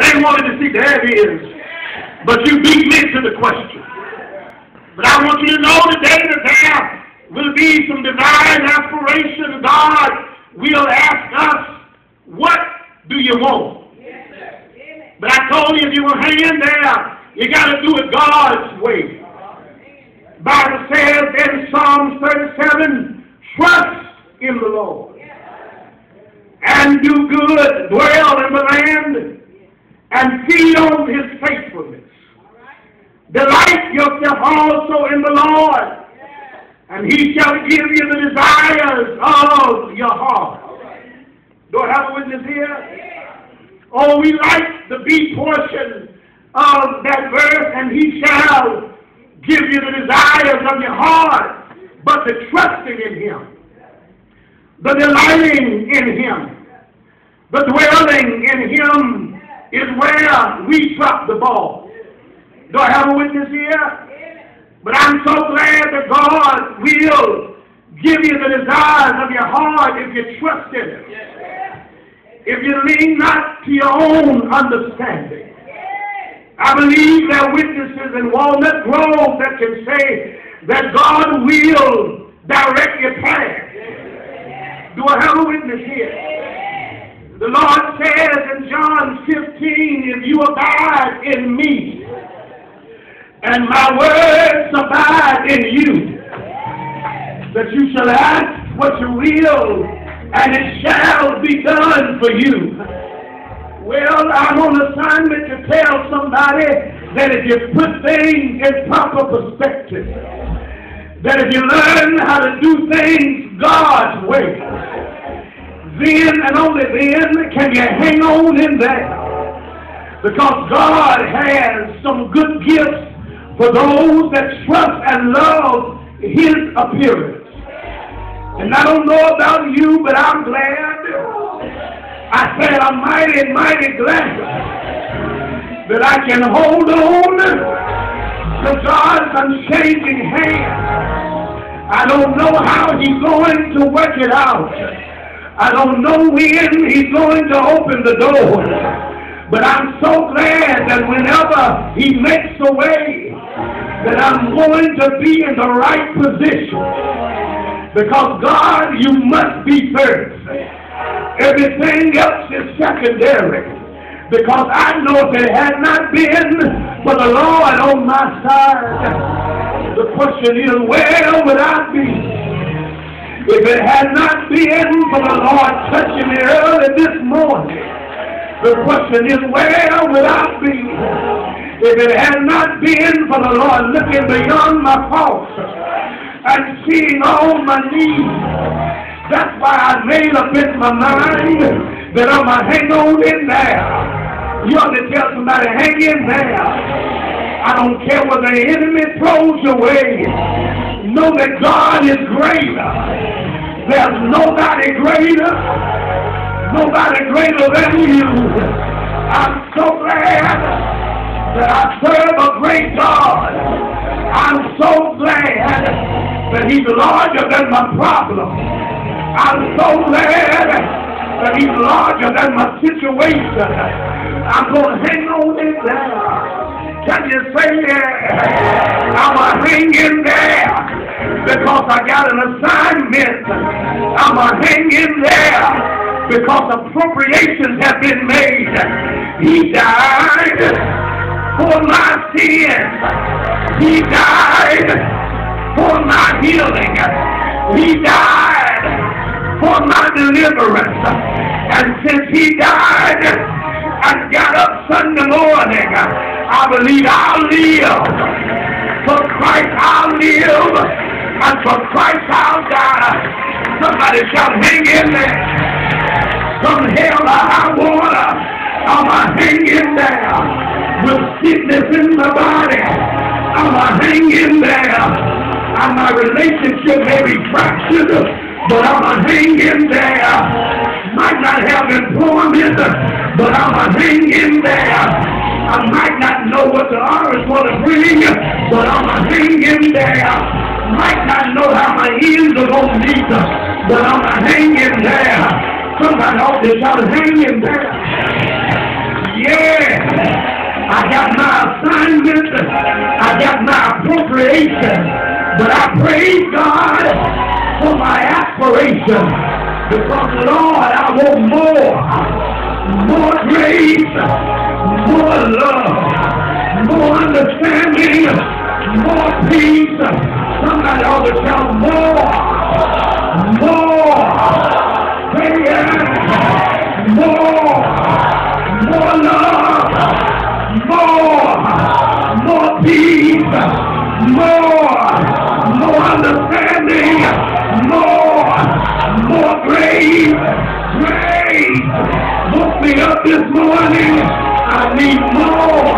They wanted to see, there it is. But you beat me to the question. But I want you to know today that there will be some divine aspiration. God will ask us, what do you want? But I told you, if you will hang in there, you got to do it God's way. The Bible says in Psalms 37, trust in the Lord and do good, dwell in the land, and feed on his faithfulness. Delight yourself also in the Lord, and he shall give you the desires of your heart. Do I have a witness here? Oh, we like the B portion of that verse, and he shall give you the desires of your heart, but the trusting in him, the delighting in him, the dwelling in him is where we drop the ball. Do I have a witness here? But I'm so glad that God will give you the desires of your heart if you trust in him. If you lean not to your own understanding. I believe there are witnesses in Walnut Grove that can say that God will direct your path. Do I have a witness here? The Lord says in John 15, if you abide in me, and my words abide in you, that you shall ask what you will, and it shall be done for you. Well, I'm on assignment to tell somebody that if you put things in proper perspective, that if you learn how to do things God's way, then and only then can you hang on in there. Because God has some good gifts for those that trust and love his appearance. And I don't know about you, but I'm glad. I said I'm mighty, mighty glad that I can hold on to God's unchanging hand. I don't know how he's going to work it out. I don't know when he's going to open the door. But I'm so glad that whenever he makes a way, that I'm going to be in the right position. Because God, you must be first. Everything else is secondary. Because I know if it had not been for the Lord on my side, the question is, where would I be? If it had not been for the Lord touching me early this morning, the question is, where would I be? If it had not been for the Lord looking beyond my faults and seeing all my needs, that's why I made up in my mind that I'm going to hang on in there. You ought to tell somebody, hang in there. I don't care what the enemy throws your way. Know that God is greater. There's nobody greater. Nobody greater than you. I'm so glad that I serve a great God. I'm so glad that he's larger than my problem. I'm so glad that he's larger than my situation. I'm going to hang on in there. Can you say that? I'm going to hang in there because I got an assignment. I'm going to hang in there because appropriations have been made. He died for my sins. He died for my healing. He died for my deliverance. And since he died and got up Sunday morning, I believe I'll live. For Christ I'll live, and for Christ I'll die. Somebody shout, hang in there. From hell or high water, I'm hang in there. With sickness in my body, I'm hang in there. And my relationship may be fractured, but I'm hang in there. Might not have employment, but I'm hang in there. I might not know what the harvest want to bring, but I'm hang in there. Might not know how my ears are going to meet, but I'm hang in there. Somebody ought to shout, hang in there. Yeah. creation, but I praise God for my aspiration. Because, Lord, I want more grace, more love, more understanding, more peace. Somebody ought to shout more. Say yes. More love, more peace, more understanding, more grace. Woke me up this morning. I need more.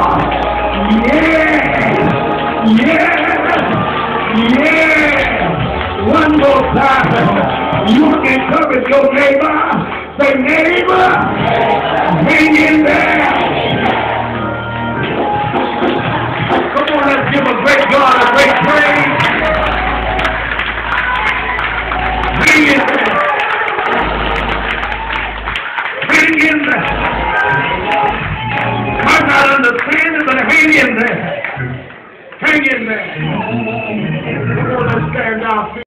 Yeah. One more time. You can encourage your neighbor. Say, neighbor, hang in there. Come on, let's give a great God a great praise. Hang in there. Hang in there. Might not understand it, but hang in there. Hang in there. Come on, let's stand down.